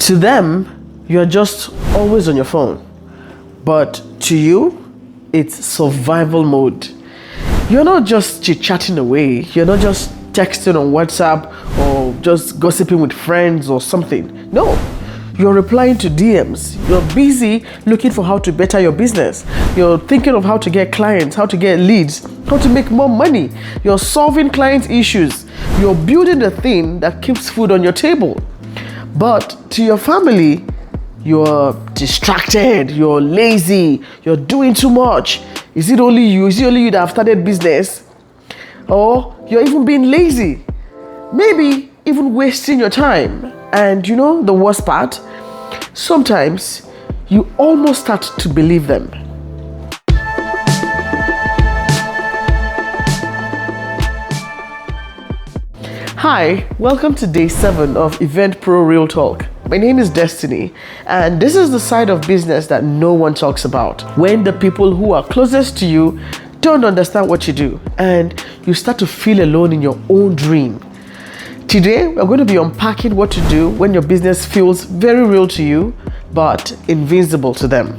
To them, you're just always on your phone. But to you, it's survival mode. You're not just chit-chatting away. You're not just texting on WhatsApp or just gossiping with friends or something. No, you're replying to DMs. You're busy looking for how to better your business. You're thinking of how to get clients, how to get leads, how to make more money. You're solving clients' issues. You're building the thing that keeps food on your table. But to your family, you're distracted, you're lazy, you're doing too much. Is it only you? Is it only you that have started business? Or you're even being lazy? Maybe even wasting your time. And you know the worst part? Sometimes you almost start to believe them. Hi, welcome to day 7 of Event Pro Real Talk. My name is Destiny, and this is the side of business that no one talks about. When the people who are closest to you don't understand what you do, and you start to feel alone in your own dream. Today, we're going to be unpacking what to do when your business feels very real to you, but invincible to them.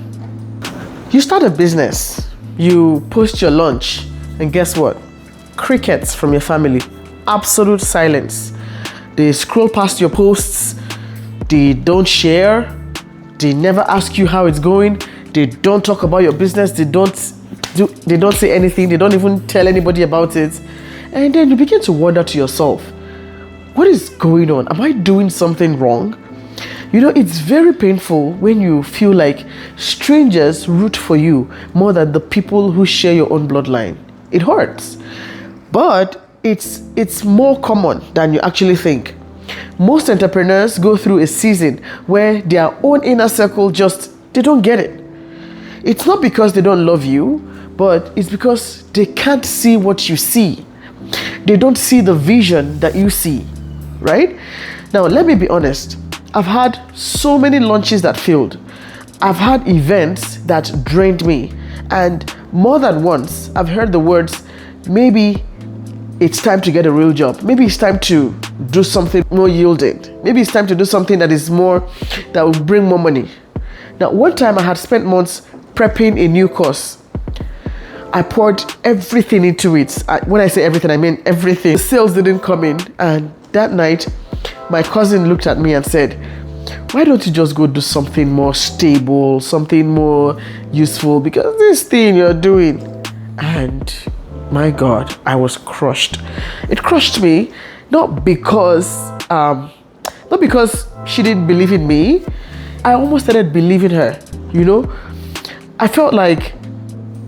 You start a business, you post your lunch, and guess what? Crickets from your family. Absolute silence. They scroll past your posts. They don't share. They never ask you how it's going. They don't talk about your business. They don't say anything. They don't even tell anybody about it. And then you begin to wonder to yourself, what is going on? Am I doing something wrong? You know, it's very painful when you feel like strangers root for you more than the people who share your own bloodline. It hurts. But it's more common than you actually think. Most entrepreneurs go through a season where their own inner circle they don't get it. It's not because they don't love you, but it's because they can't see what you see. They don't see the vision that you see, right? Now, let me be honest. I've had so many launches that failed. I've had events that drained me. And more than once, I've heard the words, maybe it's time to get a real job. Maybe it's time to do something more yielding. Maybe it's time to do something that will bring more money. Now, one time I had spent months prepping a new course. I poured everything into it. When I say everything, I mean everything. The sales didn't come in. And that night, my cousin looked at me and said, why don't you just go do something more stable, something more useful? Because this thing you're doing. And my God, I was crushed. It crushed me, not because she didn't believe in me. I almost started believing her, you know. I felt like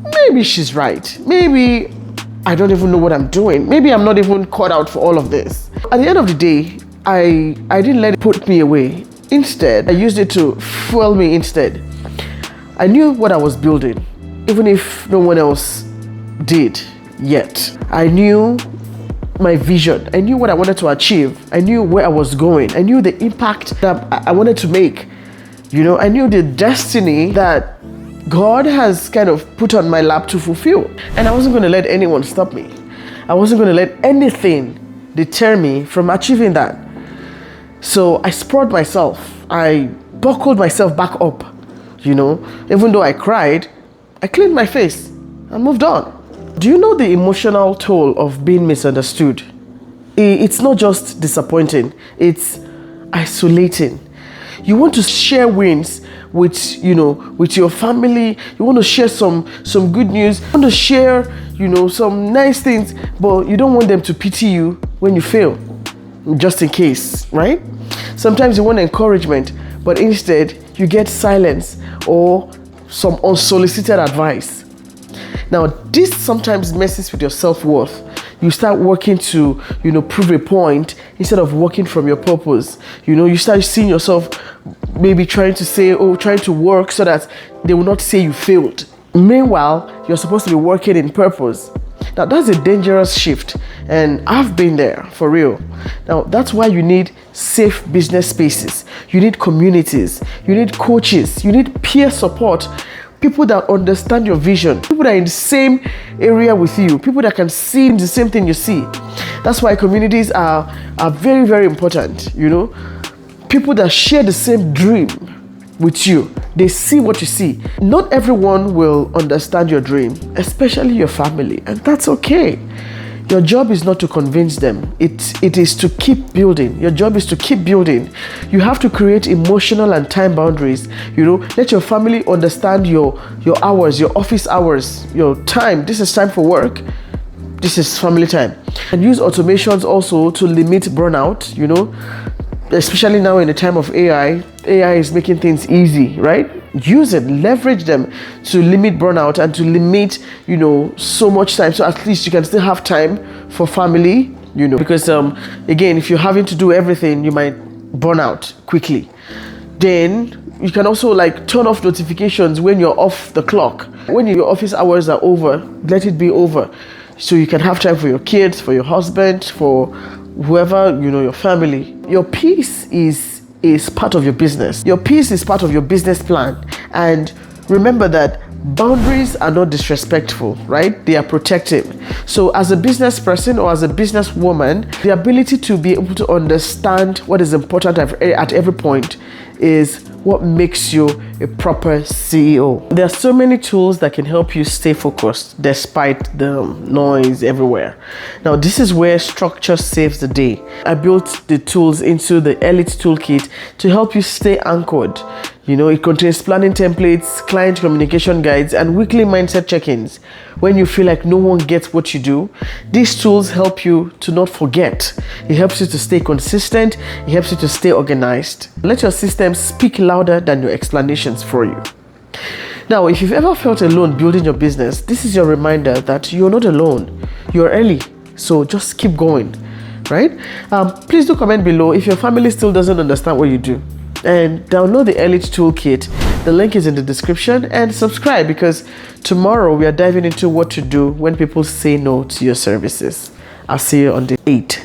maybe she's right. Maybe I don't even know what I'm doing. Maybe I'm not even cut out for all of this. At the end of the day, I didn't let it put me away. Instead, I used it to fuel me instead. I knew what I was building, even if no one else did yet. I knew my vision. I knew what I wanted to achieve. I knew where I was going. I knew the impact that I wanted to make. You know, I knew the destiny that God has kind of put on my lap to fulfill. And I wasn't going to let anyone stop me. I wasn't going to let anything deter me from achieving that. So I spurred myself. I buckled myself back up. You know, even though I cried, I cleaned my face and moved on. Do you know the emotional toll of being misunderstood? It's not just disappointing, it's isolating. You want to share wins with your family. You want to share some good news. You want to share, some nice things, but you don't want them to pity you when you fail, just in case, right? Sometimes you want encouragement, but instead you get silence or some unsolicited advice. Now, this sometimes messes with your self-worth. You start working to, prove a point instead of working from your purpose. You start seeing yourself maybe trying to work so that they will not say you failed. Meanwhile, you're supposed to be working in purpose. Now, that's a dangerous shift, and I've been there for real. Now, that's why you need safe business spaces. You need communities. You need coaches. You need peer support. People that understand your vision, people that are in the same area with you, people that can see the same thing you see. That's why communities are very, very important, people that share the same dream with you. They see what you see. Not everyone will understand your dream, especially your family, and that's okay. Your job is not to convince them. It is to keep building. Your job is to keep building. You have to create emotional and time boundaries. Let your family understand your hours, your office hours, your time. This is time for work. This is family time. And use automations also to limit burnout, especially now in the time of AI. AI is making things easy, right? Use it, leverage them to limit burnout and to limit, so much time. So at least you can still have time for family, because again, if you're having to do everything, you might burn out quickly. Then you can also turn off notifications when you're off the clock. When your office hours are over, let it be over. So you can have time for your kids, for your husband, for whoever, your family. Your peace is part of your business. Your peace is part of your business plan. And remember that boundaries are not disrespectful, right? They are protective. So as a business person or as a business woman, the ability to be able to understand what is important at every point is what makes you a proper CEO. There are so many tools that can help you stay focused despite the noise everywhere. Now, this is where structure saves the day. I built the tools into the Elite Toolkit to help you stay anchored. It contains planning templates, client communication guides, and weekly mindset check-ins. When you feel like no one gets what you do, these tools help you to not forget. It helps you to stay consistent. It helps you to stay organized. Let your system speak louder than your explanations for you. Now, if you've ever felt alone building your business, this is your reminder that you're not alone. You're early, so just keep going, right? Please do comment below if your family still doesn't understand what you do. And download the Elite Toolkit. The link is in the description, and subscribe, because tomorrow we are diving into what to do when people say no to your services. I'll see you on day 8.